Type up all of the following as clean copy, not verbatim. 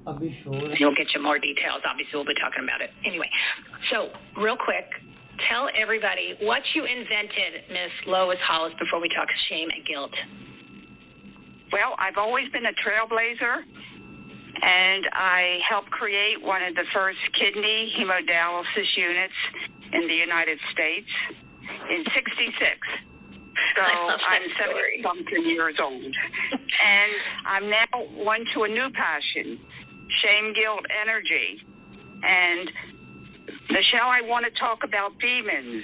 अभी शोर है. You'll get you more details. Obviously, we'll be talking about it. Anyway, so real quick, tell everybody what you invented, Miss Lois Hollis, before we talk shame and guilt. Well, I've always been a trailblazer, and I helped create one of the first kidney hemodialysis units in the United States in 66. So I'm 70-something years old. And I'm now on to a new passion, shame, guilt, energy. And, Michelle, I want to talk about demons.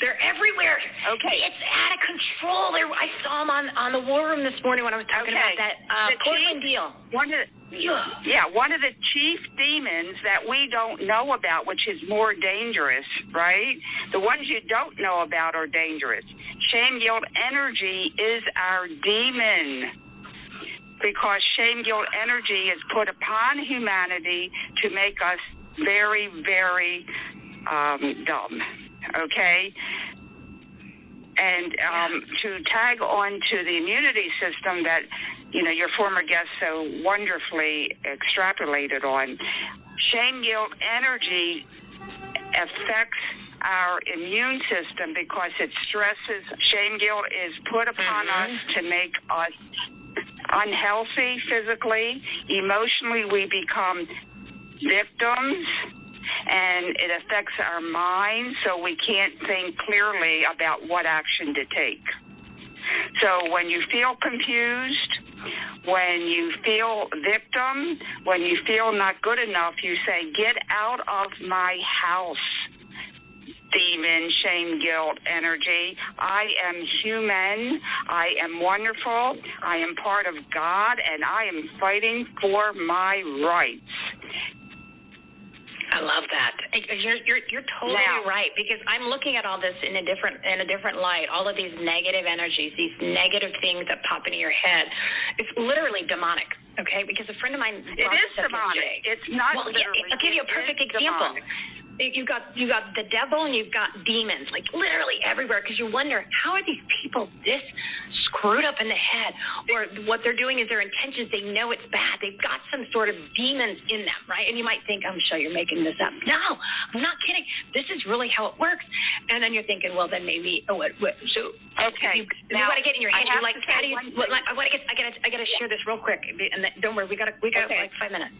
They're everywhere. Okay. It's out of control. I saw them on the War Room this morning when I was talking about that Portland deal. One of the chief demons that we don't know about, which is more dangerous, right? The ones you don't know about are dangerous. Shame, guilt, energy is our demon. Because shame, guilt, energy is put upon humanity to make us very, very dumb, okay? And to tag on to the immunity system that, your former guest so wonderfully extrapolated on, shame, guilt, energy affects our immune system because it stresses. Shame, guilt is put upon us to make us unhealthy physically. Emotionally, we become victims, and it affects our mind, so we can't think clearly about what action to take. So when you feel confused, when you feel victim, when you feel not good enough, you say, get out of my house, demon, shame, guilt, energy. I am human. I am wonderful. I am part of God, and I am fighting for my rights. I love that. You're totally right, because I'm looking at all this in a different light. All of these negative energies, these negative things that pop into your head, it's literally demonic. Okay, because a friend of mine. It is demonic. It's not. Well, literally. I'll give you a perfect example. Demonic. You've got the devil and you've got demons, like literally everywhere, because you wonder, how are these people this screwed up in the head? Or what they're doing is their intentions, they know it's bad. They've got some sort of demons in them, right? And you might think, I'm sure you're making this up. No, I'm not kidding. This is really how it works. And then you're thinking, well, then maybe, so okay. You got to get in your head. You're like, how do you, I got to share this real quick. And don't worry, we got like 5 minutes.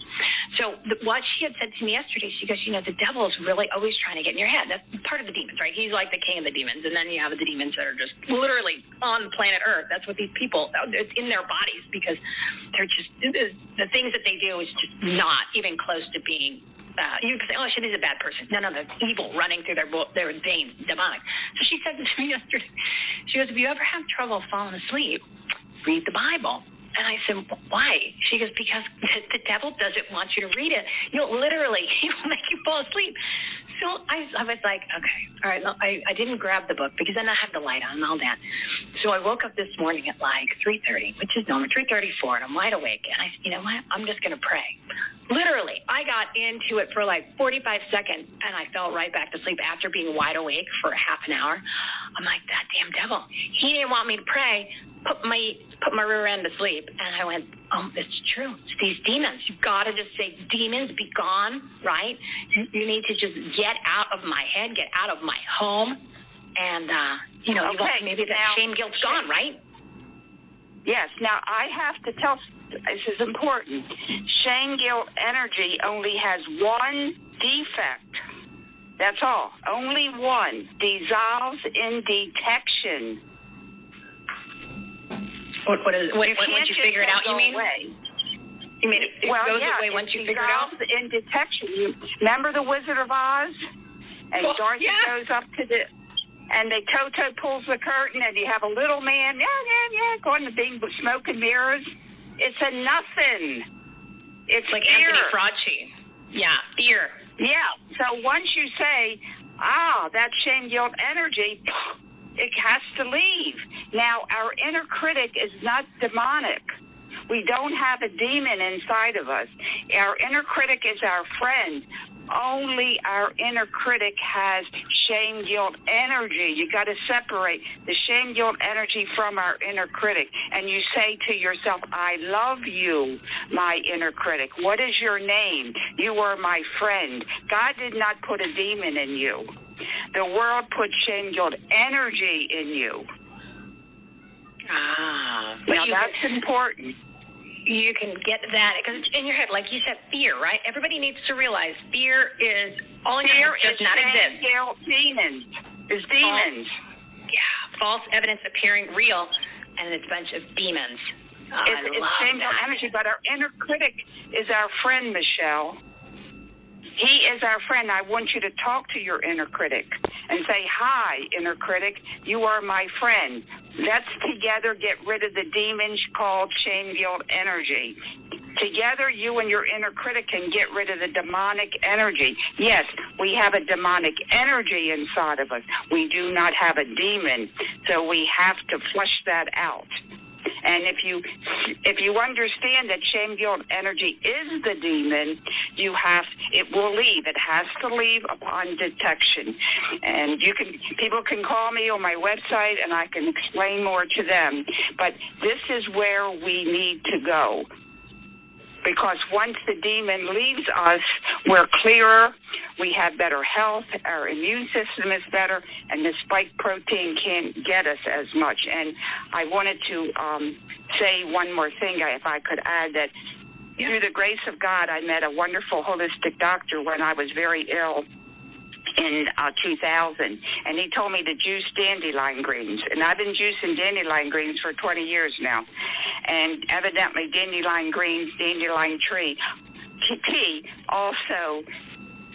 So what she had said to me yesterday, she goes, the devil is really always trying to get in your head. That's part of the demons, right? He's like the king of the demons. And then you have the demons that are just literally on planet Earth. That's what these people, it's in their bodies, because they're just, the things that they do is just not even close to being, you can say, oh, shit, he's a bad person. No, they're evil running through their veins, demonic. So she said to me yesterday, she goes, if you ever have trouble falling asleep, read the Bible. And I said, why? She goes, because the devil doesn't want you to read it. Literally, he will make you fall asleep. So I was like, okay, all right. I didn't grab the book because then I have the light on and all that. So I woke up this morning at like 3:30, which is normal, 3:34, and I'm wide awake. And I said, you know what? I'm just going to pray. Literally, I got into it for like 45 seconds, and I fell right back to sleep after being wide awake for half an hour. I'm like, that damn devil. He didn't want me to pray. Put my rear end to sleep, and I went, oh, it's true. It's these demons. You've got to just say, demons, be gone, right? You need to just get out of my head, get out of my home, and, maybe that shame, guilt's gone, right? Yes. Now, I have to tell, this is important. Shame, guilt, energy only has one defect. That's all. Only one. Dissolves in detection. Once you figure it out, you mean? Away. You mean it goes away once you figure it out? In detection. You remember the Wizard of Oz? And Dorothy goes up to and Toto pulls the curtain, and you have a little man, going to being smoke and mirrors. It's a nothing. It's like fear. Anthony Fauci. Yeah, fear. Yeah. So once you say, that shame, guilt, energy, it has to leave. Now, our inner critic is not demonic. We don't have a demon inside of us. Our inner critic is our friend. only our inner critic has shame, guilt, energy. You got to separate the shame, guilt, energy from our inner critic. And you say to yourself, I love you, my inner critic. What is your name? You are my friend. God did not put a demon in you. The world put shame, guilt, energy in you. Now that's important. You can get that because it's in your head, like you said, fear, right? Everybody needs to realize fear is all in your head, does not exist. Guilt, demons. It's demons. False evidence appearing real, and it's a bunch of demons. It's shame, guilt, energy, but our inner critic is our friend, Michelle. He is our friend. I want you to talk to your inner critic and say, hi, inner critic, you are my friend. Let's together get rid of the demons called shame, guilt, energy. Together, you and your inner critic can get rid of the demonic energy. Yes, we have a demonic energy inside of us. We do not have a demon, so we have to flush that out. And if you understand that shame, guilt, energy is the demon, it will leave. It has to leave upon detection. And people can call me on my website and I can explain more to them. But this is where we need to go. Because once the demon leaves us, we're clearer, we have better health, our immune system is better, and the spike protein can't get us as much. And I wanted to say one more thing, if I could add, that through the grace of God, I met a wonderful holistic doctor when I was very ill in 2000, and he told me to juice dandelion greens. And I've been juicing dandelion greens for 20 years now. And evidently dandelion greens, dandelion tea also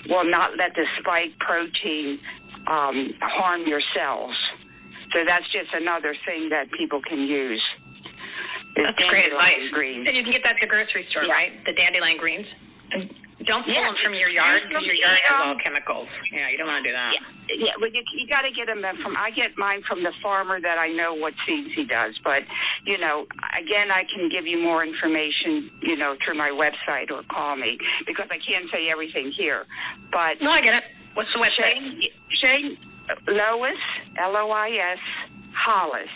will not let the spike protein harm your cells. So that's just another thing that people can use. That's great advice. Greens. And you can get that at the grocery store, right? The dandelion greens. And don't pull them from your yard because your yard has all chemicals. Yeah, you don't want to do that. Yeah, well, you got to get them from. I get mine from the farmer that I know what seeds he does. But again, I can give you more information, through my website or call me because I can't say everything here. But no, I get it. What's the website? Shane Lois, Lois, Hollis,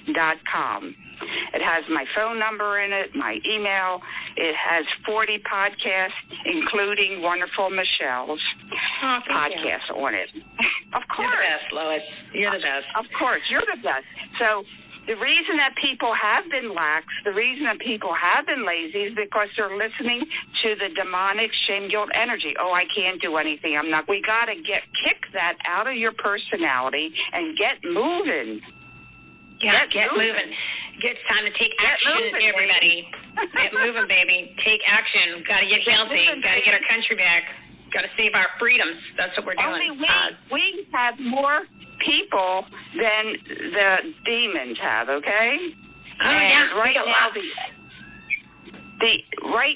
HOLLIS.com. It has my phone number in it, my email. It has 40 podcasts, including Wonderful Michelle's podcast on it. Of course. You're the best, Lois. You're the best. Of course. You're the best. So the reason that people have been lax, the reason that people have been lazy is because they're listening to the demonic shame, guilt, energy. Oh, I can't do anything. I'm not. We got to kick that out of your personality and get moving. Yeah, get moving. It's time to take action, everybody. Get moving, baby. Take action. Got to get healthy. Got to get our country back. Got to save our freedoms. That's what we're doing. Only we have more people than the demons have, okay? Oh, and right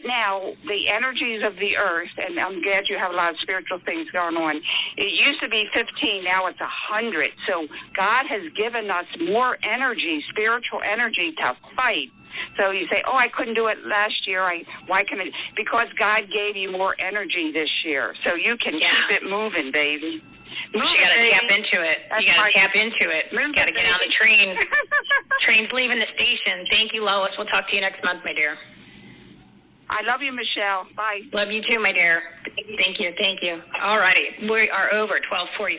now, the energies of the earth, and I'm glad you have a lot of spiritual things going on. It used to be 15, now it's 100. So God has given us more energy, spiritual energy to fight. So you say, oh, I couldn't do it last year. Why can I? Because God gave you more energy this year. So you can keep it moving, baby. You got to tap into it. You got to tap into it. You got to get on the train. Train's leaving the station. Thank you, Lois. We'll talk to you next month, my dear. I love you, Michelle. Bye. Love you too, my dear. Thank you. All righty. We are over 12:40.